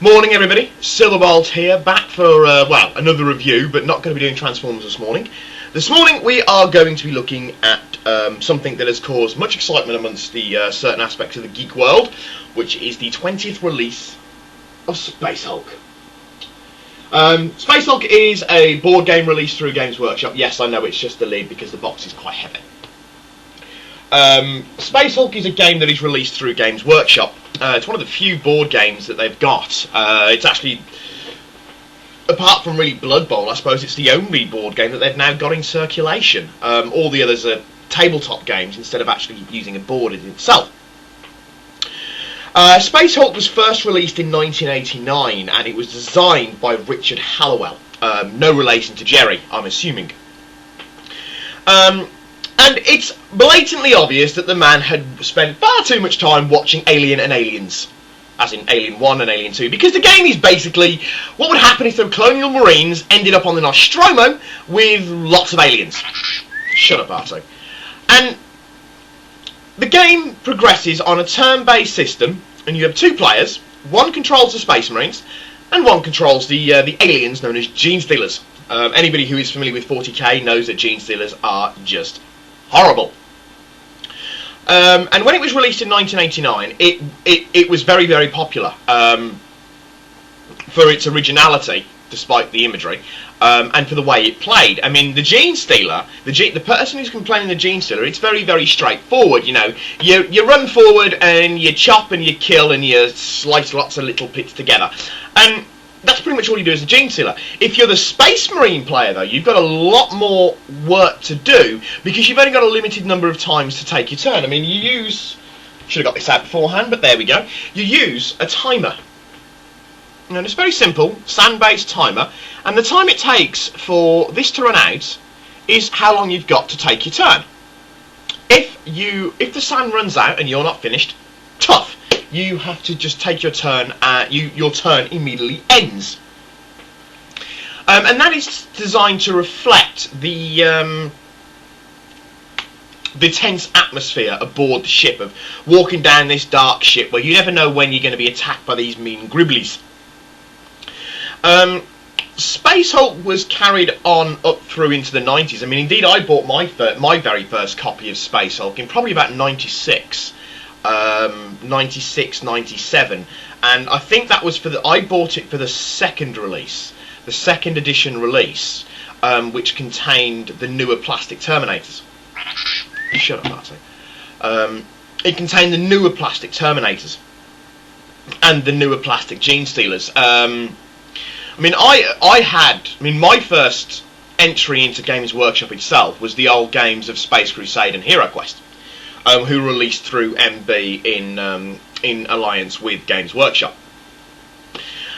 Morning everybody, Silverbolt here, back for, another review, but not going to be doing Transformers this morning. This morning we are going to be looking at something that has caused much excitement amongst the certain aspects of the geek world, which is the 20th release of Space Hulk. Space Hulk is a board game released through Games Workshop. Yes, I know it's just the lid because the box is quite heavy. Space Hulk is a game that is released through Games Workshop. It's one of the few board games that they've got. It's actually, apart from really Blood Bowl, I suppose it's the only board game that they've now got in circulation. All the others are tabletop games instead of actually using a board in itself. Space Hulk was first released in 1989 and it was designed by Richard Hallowell. No relation to Jerry, I'm assuming. And it's blatantly obvious that the man had spent far too much time watching Alien and Aliens, as in Alien 1 and Alien 2, because the game is basically what would happen if the Colonial Marines ended up on the Nostromo with lots of aliens. Shut up, Arto. And the game progresses on a turn-based system, and you have two players. One controls the Space Marines, and one controls the aliens known as Gene Stealers. Anybody who is familiar with 40k knows that Gene Stealers are just horrible. And when it was released in 1989, it was very, very popular for its originality, despite the imagery, and for the way it played. I mean, the Gene Stealer, the person who's complaining the Gene Stealer, it's very, very straightforward. You know, you run forward and you chop and you kill and you slice lots of little bits together, and that's pretty much all you do as a Gene Stealer. If you're the Space Marine player, though, you've got a lot more work to do because you've only got a limited number of times to take your turn. I mean, you use... should have got this out beforehand, but there we go. You use a timer. And it's very simple, sand-based timer, and the time it takes for this to run out is how long you've got to take your turn. If the sand runs out and you're not finished, tough. You have to just take your turn. Your turn immediately ends, and that is designed to reflect the tense atmosphere aboard the ship of walking down this dark ship where you never know when you're going to be attacked by these mean Gribblies. Space Hulk was carried on up through into the 90s. I mean, indeed, I bought my very first copy of Space Hulk in probably about 96. 96, 97, and I think that was I bought it for the second release, the second edition release, which contained the newer plastic Terminators. Shut up, Marty. It contained the newer plastic Terminators and the newer plastic Gene Stealers. I mean, my first entry into Games Workshop itself was the old games of Space Crusade and Hero Quest. Who released through MB in alliance with Games Workshop.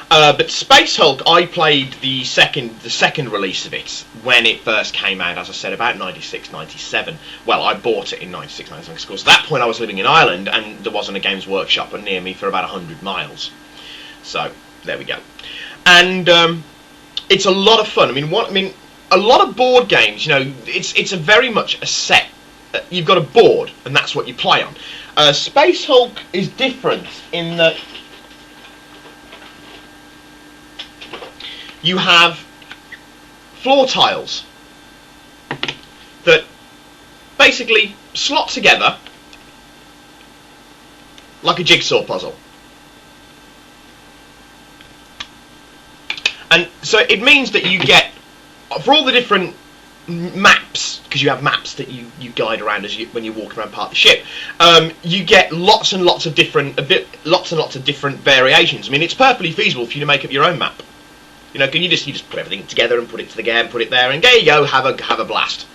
But Space Hulk, I played the second release of it when it first came out, as I said, about 96, 97. Well, I bought it in 96, 97, of course. At that point I was living in Ireland and there wasn't a Games Workshop near me for about 100 miles. So, there we go. And it's a lot of fun. A lot of board games, you know, it's very much a set. You've got a board, and that's what you play on. Space Hulk is different in that you have floor tiles that basically slot together like a jigsaw puzzle. And so it means that you get, for all the different maps, because you have maps that you guide around when you walk around part of the ship, you get lots and lots of different variations. I mean, it's perfectly feasible for you to make up your own map. You know, you just put everything together and put it together and put it there, and there you go, have a blast.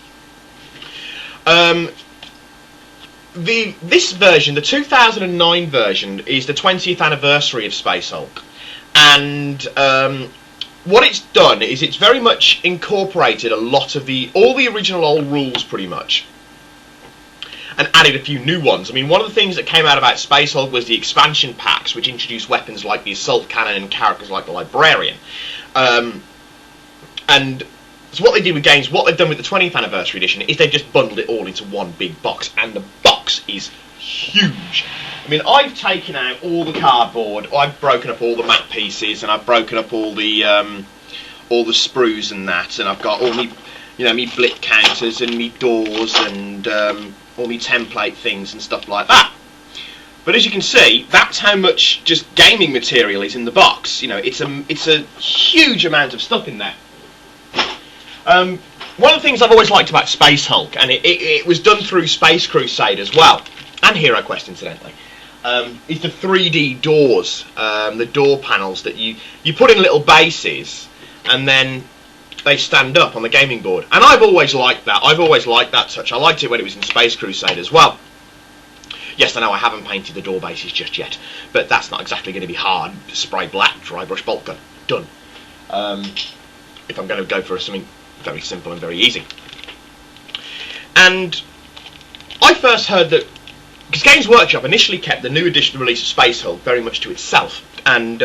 This version, the 2009 version, is the 20th anniversary of Space Hulk, and what it's done is it's very much incorporated a lot of all the original old rules, pretty much, and added a few new ones. I mean, one of the things that came out about Space Hulk was the expansion packs, which introduced weapons like the assault cannon and characters like the Librarian. And so what they did with games, what they've done with the 20th anniversary edition, is they've just bundled it all into one big box, and the box is huge. I mean, I've taken out all the cardboard, I've broken up all the mat pieces, and I've broken up all the sprues and that, and I've got all me, me blit counters and me doors and all me template things and stuff like that. But as you can see, that's how much just gaming material is in the box. It's a huge amount of stuff in there. One of the things I've always liked about Space Hulk, and it was done through Space Crusade as well, and Hero Quest incidentally, is the 3D doors, the door panels that you put in little bases, and then they stand up on the gaming board. And I've always liked that. I've always liked that touch. I liked it when it was in Space Crusade as well. Yes, I know I haven't painted the door bases just yet, but that's not exactly going to be hard. Spray black, dry brush bolt gun, done. If I'm going to go for something very simple and very easy. And I first heard that, because Games Workshop initially kept the new edition release of Space Hulk very much to itself, and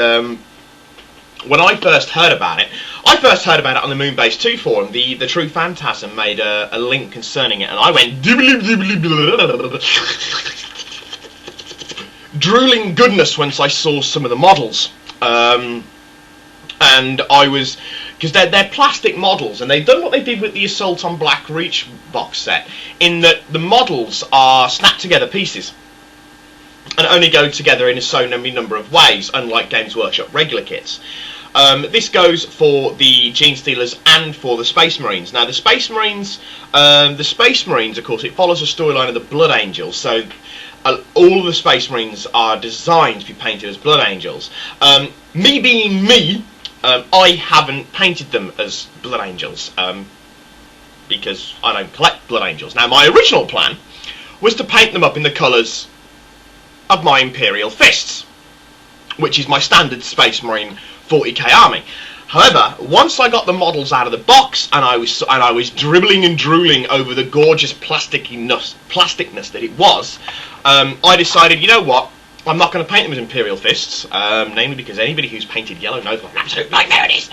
when I first heard about it on the Moonbase 2 forum. The True Phantasm made a link concerning it, and I went drooling goodness once I saw some of the models. And I was, because they're plastic models, and they've done what they did with the Assault on Black Reach box set, in that the models are snapped together pieces and only go together in a so many number of ways, unlike Games Workshop regular kits. This goes for the Genestealers and for the Space Marines. Now the Space Marines, of course, it follows a storyline of the Blood Angels, so all of the Space Marines are designed to be painted as Blood Angels. Me being me, I haven't painted them as Blood Angels, because I don't collect Blood Angels. Now my original plan was to paint them up in the colours of my Imperial Fists, which is my standard Space Marine 40k army. However, once I got the models out of the box and I was dribbling and drooling over the gorgeous plasticness that it was, I decided, you know what, I'm not going to paint them as Imperial Fists, namely because anybody who's painted yellow knows what an absolute nightmare it is.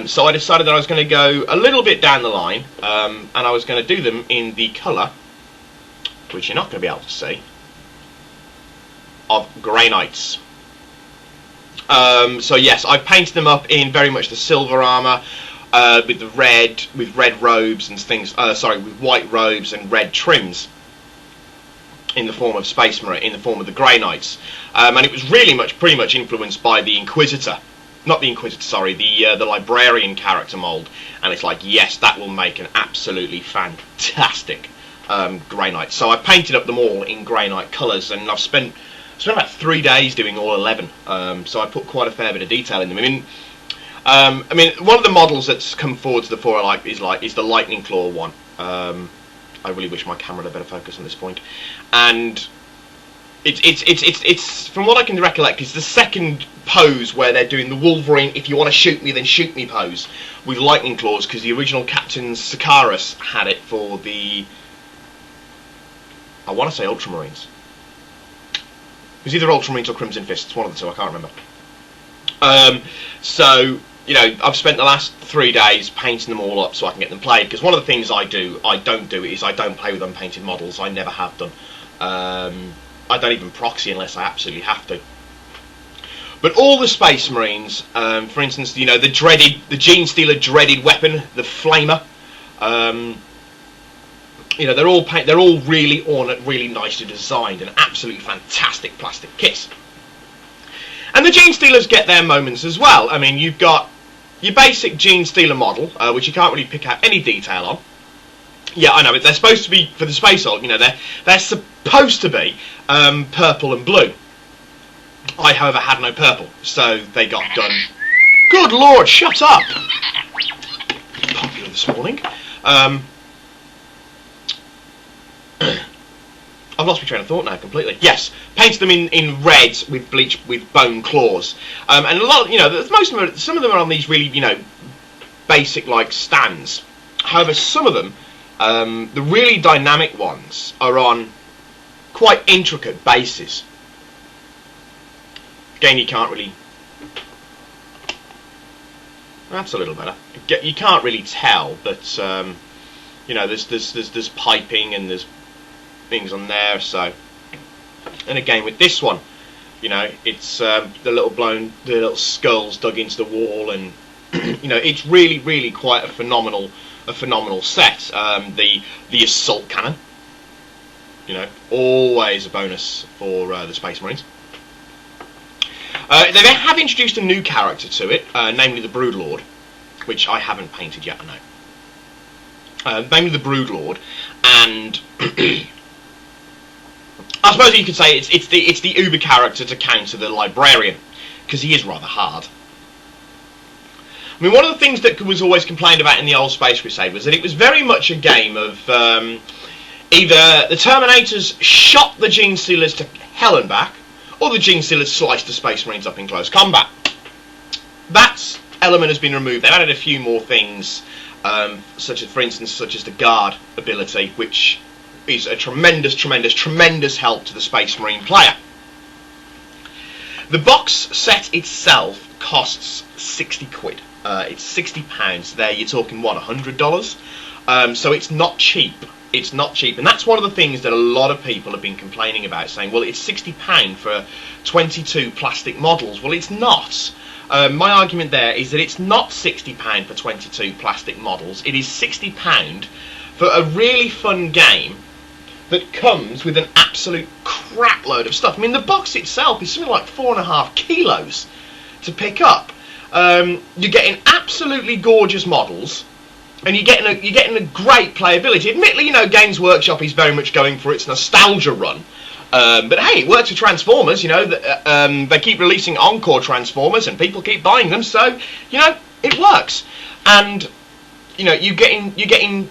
So I decided that I was going to go a little bit down the line, and I was going to do them in the colour, which you're not going to be able to see, of Grey Knights. So yes, I've painted them up in very much the silver armour, with red robes and things. With white robes and red trims, in the form of Space Marine, in the form of the Grey Knights, and it was really pretty much influenced by the Inquisitor, not the Inquisitor, sorry, the Librarian character mould. And it's like, yes, that will make an absolutely fantastic Grey Knight. So I painted up them all in Grey Knight colours, and I've spent about 3 days doing all 11. So I put quite a fair bit of detail in them. I mean, one of the models that's come forward to the fore is the Lightning Claw one. I really wish my camera had a better focus on this point. And it's from what I can recollect, it's the second pose where they're doing the Wolverine, if you want to shoot me, then shoot me pose with lightning claws, because the original Captain Sakaris had it for the, I want to say, Ultramarines. It was either Ultramarines or Crimson Fists, one of the two, I can't remember. So, you know, I've spent the last 3 days painting them all up so I can get them played, because one of the things I don't do is I don't play with unpainted models. I never have done. I don't even proxy unless I absolutely have to. But all the Space Marines, for instance, you know, the Genestealer dreaded weapon, the Flamer, you know, they're all really ornate, really nicely designed, and absolutely fantastic plastic kits. And the Genestealers get their moments as well. I mean, you've got your basic Genestealer model, which you can't really pick out any detail on. Yeah, I know, but they're supposed to be, for the Space Hulk, you know, they're supposed to be purple and blue. I, however, had no purple, so they got done. Good Lord, shut up! Popular this morning. I've lost my train of thought now completely. Yes, painted them in red with bleach with bone claws, and a lot, you know, most of them, some of them are on these really, you know, basic like stands. However, some of them, the really dynamic ones, are on quite intricate bases. Again, you can't really. That's a little better. You can't really tell, but you know, there's piping and there's things on there. So And again with this one, you know, it's the little skulls dug into the wall, and you know, it's really quite a phenomenal set. The assault cannon, you know, always a bonus for the Space Marines. They have introduced a new character to it, namely the Broodlord, which I haven't painted yet, I know. Namely the Broodlord, and I suppose you could say it's the uber character to counter the Librarian, because he is rather hard. I mean, one of the things that was always complained about in the old Space Crusade was that it was very much a game of either the Terminators shot the Genestealers to hell and back, or the Genestealers sliced the Space Marines up in close combat. That element has been removed. They've added a few more things, such as the Guard ability, which is a tremendous help to the Space Marine player. The box set itself costs 60 quid. It's £60. There you're talking, what, $100? So it's not cheap. It's not cheap, and that's one of the things that a lot of people have been complaining about, saying, well, it's £60 for 22 plastic models. Well, it's not. My argument there is that it's not £60 for 22 plastic models. It is £60 for a really fun game that comes with an absolute crap load of stuff. I mean, the box itself is something like 4.5 kilos to pick up. You're getting absolutely gorgeous models, and you're getting a great playability. Admittedly, you know, Games Workshop is very much going for its nostalgia run. But hey, it works with Transformers, you know. They keep releasing Encore Transformers, and people keep buying them, so, you know, it works. And, you know, you're getting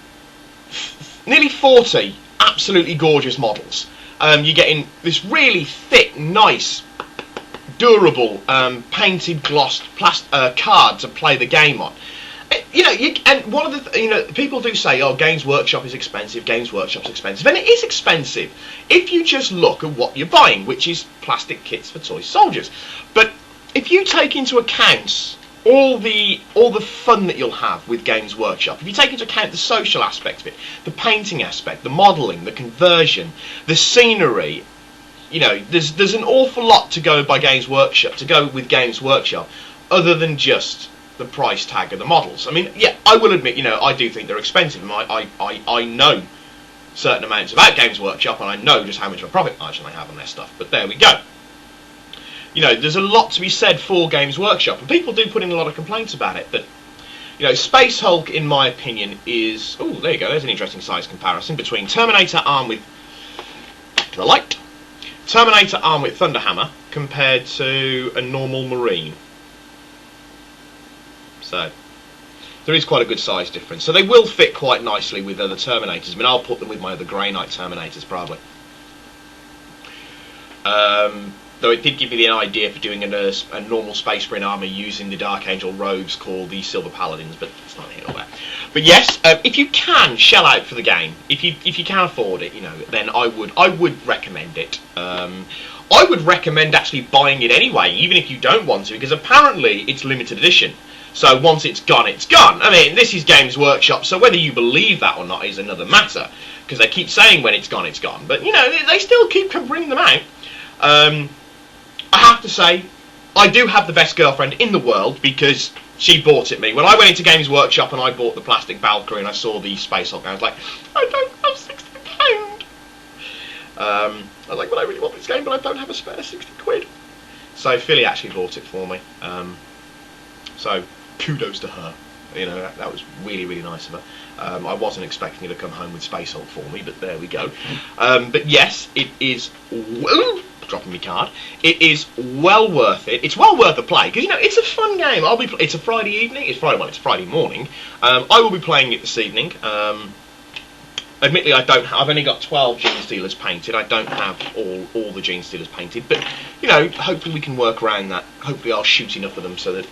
nearly 40 absolutely gorgeous models. You're getting this really thick, nice, durable, painted, glossed card to play the game on. You know, and one of the people do say, oh, Games Workshop is expensive, Games Workshop's expensive, and it is expensive if you just look at what you're buying, which is plastic kits for toy soldiers. But if you take into account all the fun that you'll have with Games Workshop, if you take into account the social aspect of it, the painting aspect, the modelling, the conversion, the scenery, you know, there's an awful lot to go with Games Workshop, other than just the price tag of the models. I mean, yeah, I will admit, you know, I do think they're expensive, and I know certain amounts about Games Workshop, and I know just how much of a profit margin they have on their stuff, but there we go. You know, there's a lot to be said for Games Workshop, and people do put in a lot of complaints about it, but, you know, Space Hulk, in my opinion, is... Oh, there you go, there's an interesting size comparison between Terminator armed with the light, Terminator armed with Thunderhammer, compared to a normal Marine. So, there is quite a good size difference. So they will fit quite nicely with other Terminators. I mean, I'll put them with my other Grey Knight Terminators, probably. Though it did give me the idea for doing a normal Space Marine army using the Dark Angel robes called the Silver Paladins, but it's not here or there. But yes, if you can shell out for the game, if you can afford it, you know, then I would recommend it. I would recommend actually buying it anyway, even if you don't want to, because apparently it's limited edition. So once it's gone, it's gone. I mean, this is Games Workshop, so whether you believe that or not is another matter, because they keep saying when it's gone, it's gone. But, you know, they still keep bringing them out. I have to say, I do have the best girlfriend in the world, because she bought it me. When I went into Games Workshop and I bought the plastic Valkyrie and I saw the Space Hulk, I was like, I don't have £60. I was like, well, I really want this game, but I don't have a spare 60 quid. So Philly actually bought it for me. So kudos to her. You know, that was really nice of her. I wasn't expecting her to come home with Space Hulk for me, but there we go. But yes, it is... dropping my card. It is well worth it. It's well worth a play, because, you know, it's a fun game. It's a Friday evening. It's Friday morning. I will be playing it this evening. Admittedly, I've only got 12 Genestealers painted. I don't have all the Genestealers painted, but, you know, hopefully we can work around that. Hopefully I'll shoot enough of them so that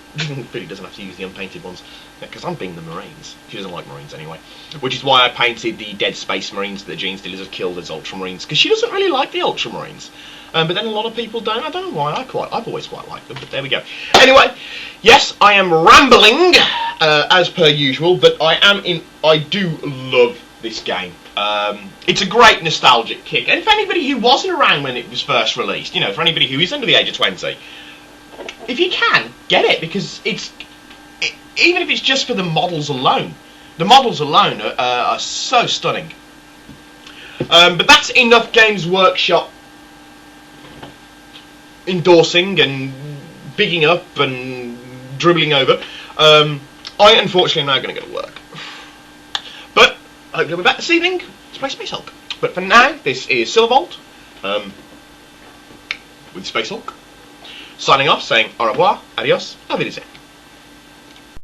Billy doesn't have to use the unpainted ones, because I'm being the Marines. She doesn't like Marines anyway, which is why I painted the dead Space Marines that the Genestealers have killed as Ultramarines, because she doesn't really like the Ultramarines. But then a lot of people don't. I don't know why. I've always quite liked them, but there we go. Anyway, yes, I am rambling as per usual, but I do love this game. It's a great nostalgic kick, and for anybody who wasn't around when it was first released, you know, for anybody who is under the age of 20, if you can, get it, because even if it's just for the models alone, are so stunning. But that's enough Games Workshop endorsing and bigging up and dribbling over. I unfortunately am now going to go to work. But hopefully I'll be back this evening to play Space Hulk. But for now, this is Silverbolt with Space Hulk, signing off, saying au revoir, adios, auf Wiedersehen.